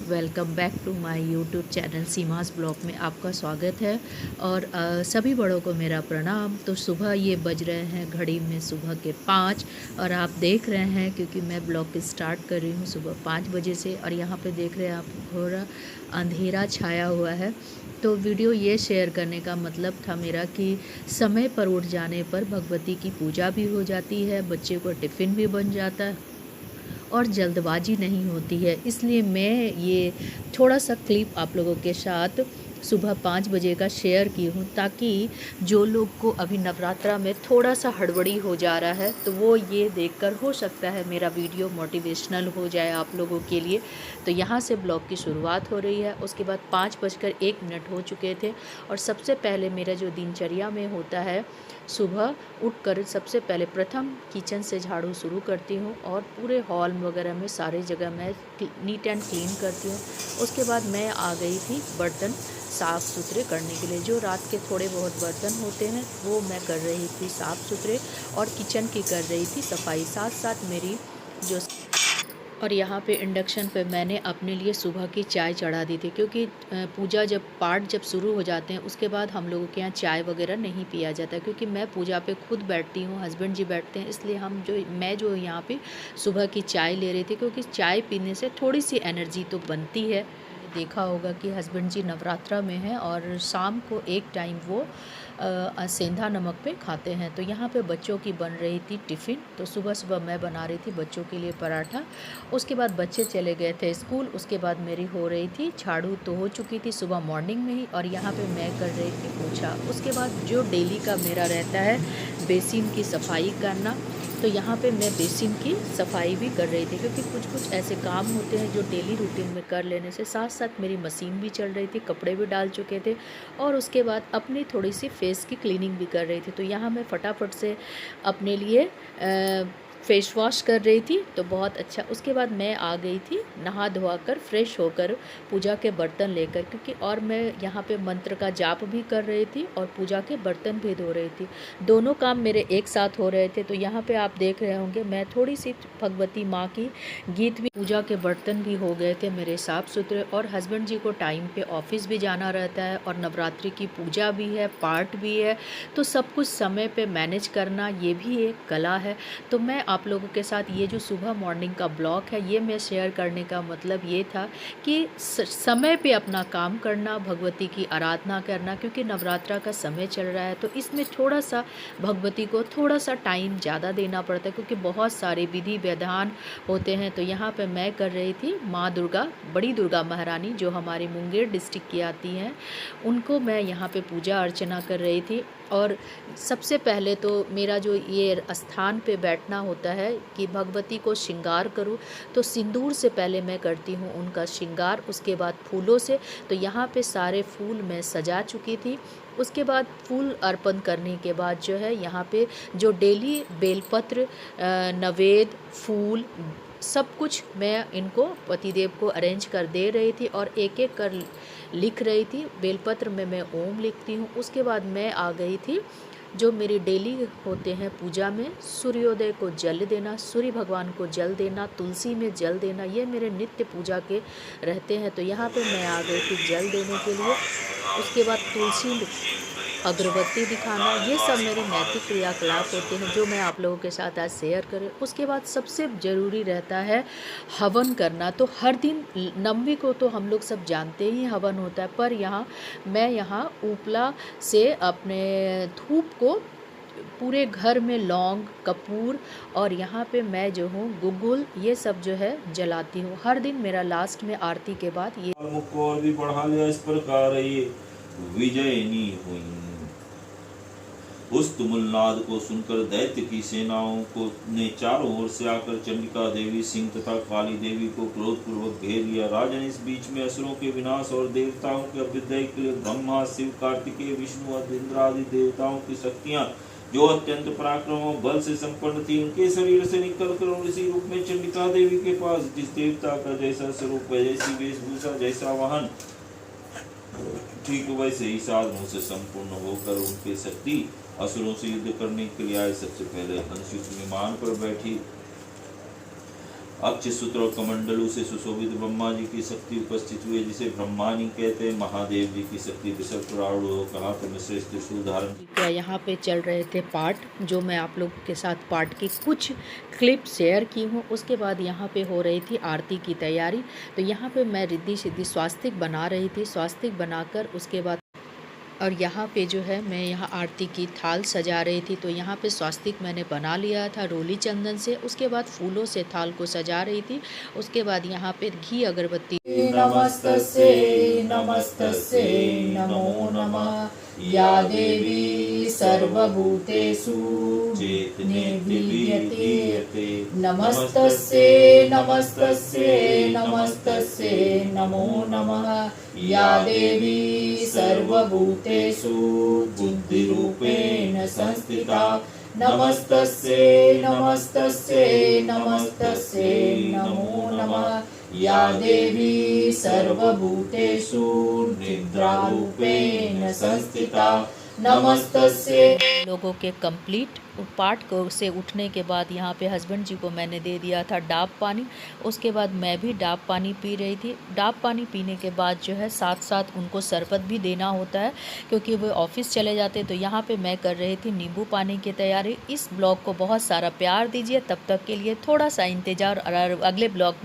Welcome back to my YouTube channel Seema's blog में आपका स्वागत है। और सभी बड़ों को मेरा प्रणाम। तो सुबह ये बज रहे हैं घड़ी में सुबह के 5 और आप देख रहे हैं क्योंकि मैं ब्लॉग स्टार्ट कर रही हूँ सुबह 5 बजे से। और यहाँ पे देख रहे हैं आप घोरा अंधेरा छाया हुआ है। तो वीडियो ये शेयर करने का मतलब था मेरा कि समय पर उठ जाने पर भगवती की पूजा भी हो जाती है, बच्चे को टिफ़िन भी बन जाता है और जल्दबाजी नहीं होती है। इसलिए मैं ये थोड़ा सा क्लिप आप लोगों के साथ सुबह 5 बजे का शेयर की हूँ, ताकि जो लोग को अभी नवरात्रा में थोड़ा सा हड़बड़ी हो जा रहा है तो वो ये देखकर हो सकता है मेरा वीडियो मोटिवेशनल हो जाए आप लोगों के लिए। तो यहाँ से ब्लॉग की शुरुआत हो रही है। उसके बाद 5:01 हो चुके थे और सबसे पहले मेरा जो दिनचर्या में होता है, सुबह उठकर सबसे पहले प्रथम किचन से झाड़ू शुरू करती हूँ और पूरे हॉल वगैरह में सारी जगह मैं नीट एंड क्लीन करती हूँ। उसके बाद मैं आ गई थी बर्तन साफ़ सुथरे करने के लिए। जो रात के थोड़े बहुत बर्तन होते हैं वो मैं कर रही थी साफ़ सुथरे और किचन की कर रही थी सफाई, साथ साथ मेरी जो। और यहाँ पे इंडक्शन पे मैंने अपने लिए सुबह की चाय चढ़ा दी थी, क्योंकि पूजा जब शुरू हो जाते हैं उसके बाद हम लोगों के यहाँ चाय वगैरह नहीं पिया जाता, क्योंकि मैं पूजा पे खुद बैठती हूँ, हस्बैंड जी बैठते हैं। इसलिए मैं जो यहाँ पे सुबह की चाय ले रही थी, क्योंकि चाय पीने से थोड़ी सी एनर्जी तो बनती है। देखा होगा कि हस्बैंड जी नवरात्रा में हैं और शाम को एक टाइम वो सेंधा नमक पे खाते हैं। तो यहाँ पे बच्चों की बन रही थी टिफ़िन। तो सुबह सुबह मैं बना रही थी बच्चों के लिए पराठा। उसके बाद बच्चे चले गए थे स्कूल। उसके बाद मेरी हो रही थी झाड़ू तो हो चुकी थी सुबह मॉर्निंग में ही, और यहाँ पे मैं कर रही थी पोछा। उसके बाद जो डेली का मेरा रहता है बेसिन की सफाई करना, तो यहाँ पे मैं बेसिन की सफाई भी कर रही थी, क्योंकि कुछ कुछ ऐसे काम होते हैं जो डेली रूटीन में कर लेने से साथ साथ मेरी मशीन भी चल रही थी, कपड़े भी डाल चुके थे और उसके बाद अपनी थोड़ी सी फेस की क्लीनिंग भी कर रही थी। तो यहाँ मैं फटाफट से अपने लिए फेस वॉश कर रही थी, तो बहुत अच्छा। उसके बाद मैं आ गई थी नहा धोआ कर फ्रेश होकर पूजा के बर्तन लेकर, क्योंकि और मैं यहाँ पे मंत्र का जाप भी कर रही थी और पूजा के बर्तन भी धो रही थी। दोनों काम मेरे एक साथ हो रहे थे। तो यहाँ पे आप देख रहे होंगे मैं थोड़ी सी भगवती माँ की गीत भी, पूजा के बर्तन भी हो गए थे मेरे साफ़ सुथरे। और हस्बैंड जी को टाइम पे ऑफिस भी जाना रहता है और नवरात्रि की पूजा भी है, पाठ भी है, तो सब कुछ समय पे मैनेज करना ये भी एक कला है। तो मैं आप लोगों के साथ ये जो सुबह मॉर्निंग का ब्लॉग है ये मैं शेयर करने का मतलब ये था कि समय पे अपना काम करना, भगवती की आराधना करना, क्योंकि नवरात्रा का समय चल रहा है तो इसमें थोड़ा सा भगवती को थोड़ा सा टाइम ज़्यादा देना पड़ता है, क्योंकि बहुत सारे विधि विधान होते हैं। तो यहाँ पे मैं कर रही थी माँ दुर्गा, बड़ी दुर्गा महारानी जो हमारी मुंगेर डिस्ट्रिक्ट की आती हैं, उनको मैं यहाँ पे पूजा अर्चना कर रही थी। और सबसे पहले तो मेरा जो ये स्थान पे बैठना होता है कि भगवती को श्रृंगार करूँ, तो सिंदूर से पहले मैं करती हूँ उनका श्रृंगार, उसके बाद फूलों से। तो यहाँ पे सारे फूल मैं सजा चुकी थी। उसके बाद फूल अर्पण करने के बाद जो है यहाँ पे जो डेली बेलपत्र, नवेद, फूल, सब कुछ मैं इनको पतिदेव को अरेंज कर दे रही थी और एक एक कर लिख रही थी। बेलपत्र में मैं ओम लिखती हूँ। उसके बाद मैं आ गई थी जो मेरी डेली होते हैं पूजा में, सूर्योदय को जल देना, सूर्य भगवान को जल देना, तुलसी में जल देना, ये मेरे नित्य पूजा के रहते हैं। तो यहाँ पे मैं आ गई थी जल देने के लिए। उसके बाद तुलसी अगरबत्ती दिखाना, ये सब मेरे नैतिक क्रियाकलाप होते हैं जो मैं आप लोगों के साथ आज शेयर करें। उसके बाद सबसे ज़रूरी रहता है हवन करना। तो हर दिन नवमी को तो हम लोग सब जानते ही हवन होता है, पर मैं यहाँ उपला से अपने धूप को पूरे घर में लौंग, कपूर और यहाँ पे मैं जो हूँ गुगुल, ये सब जो है जलाती हूँ हर दिन। मेरा लास्ट में आरती के बाद ये को और भी बढ़ा लिया। इस प्रकार ये विजयनी हुई। उस तुमुलनाद को सुनकर दैत्य की सेनाओं को ने चारों ओर से आकर चंडिका देवी, सिंह तथा काली देवी को क्रोधपूर्वक घेर लिया। राजन, इस बीच में असुरों के विनाश और देवताओं के अभ्युदय के लिए ब्रह्मा, शिव, कार्तिकेय, विष्णु और इंद्र आदि देवताओं की शक्तियां जो अत्यंत पराक्रम और बल से संपन्न थी, उनके शरीर से निकलकर और इसी रूप में चंडिका देवी के पास, जिस देवता का जैसा स्वरूप है, जैसी वेशभूषा, जैसा वाहन, ठीक वैसे ही साधनों से संपूर्ण होकर उनकी शक्ति असुरों से युद्ध करने के लिए आए। सबसे पहले हंसयुक्त विमान पर बैठी अक्ष सूत्र और कमंडलों से सुशोभित ब्रह्मा जी की शक्ति उपस्थित हुई, जिसे ब्रह्मानी कहते हैं। महादेव जी की शक्ति विसर्ग प्रारूढ़ होकर हाथ में श्रेष्ठ त्रिशूल धारण। क्या यहाँ पे चल रहे थे पाठ, जो मैं आप लोग के साथ पाठ की कुछ क्लिप शेयर की हूँ। उसके बाद यहाँ पे हो रही थी आरती की तैयारी। तो यहाँ पे मैं रिद्धि सिद्धि स्वास्तिक बना रही थी। स्वास्तिक बनाकर उसके बाद और यहाँ पे जो है मैं यहाँ आरती की थाल सजा रही थी। तो यहाँ पे स्वास्तिक मैंने बना लिया था रोली चंदन से। उसके बाद फूलों से थाल को सजा रही थी। उसके बाद यहाँ पे घी अगरबत्ती। नमस्तस्यै नमस्तस्यै नमो नमः। या देवी सर्वभूतेषु चेतनेर्विद्यते। नमस्तस्यै नमस्तस्यै नमस्तस्यै नमो नमः। या देवी सर्वभूतेषु बुद्धिरूपेण संस्थिता। नमस्तस्यै नमस्तस्यै नमस्तस्यै नमो नमः। या देवी सर्वभूतेषु निद्रारूपेण संस्थिता। नमस्तस्यै। लोगों के कंप्लीट पाठ को से उठने के बाद यहाँ पे हस्बैंड जी को मैंने दे दिया था डाब पानी। उसके बाद मैं भी डाब पानी पी रही थी। डाब पानी पीने के बाद जो है साथ साथ उनको शरबत भी देना होता है, क्योंकि वो ऑफिस चले जाते। तो यहाँ पे मैं कर रही थी नींबू पानी की तैयारी। इस ब्लॉग को बहुत सारा प्यार दीजिए। तब तक के लिए थोड़ा सा इंतज़ार और अगले ब्लॉग में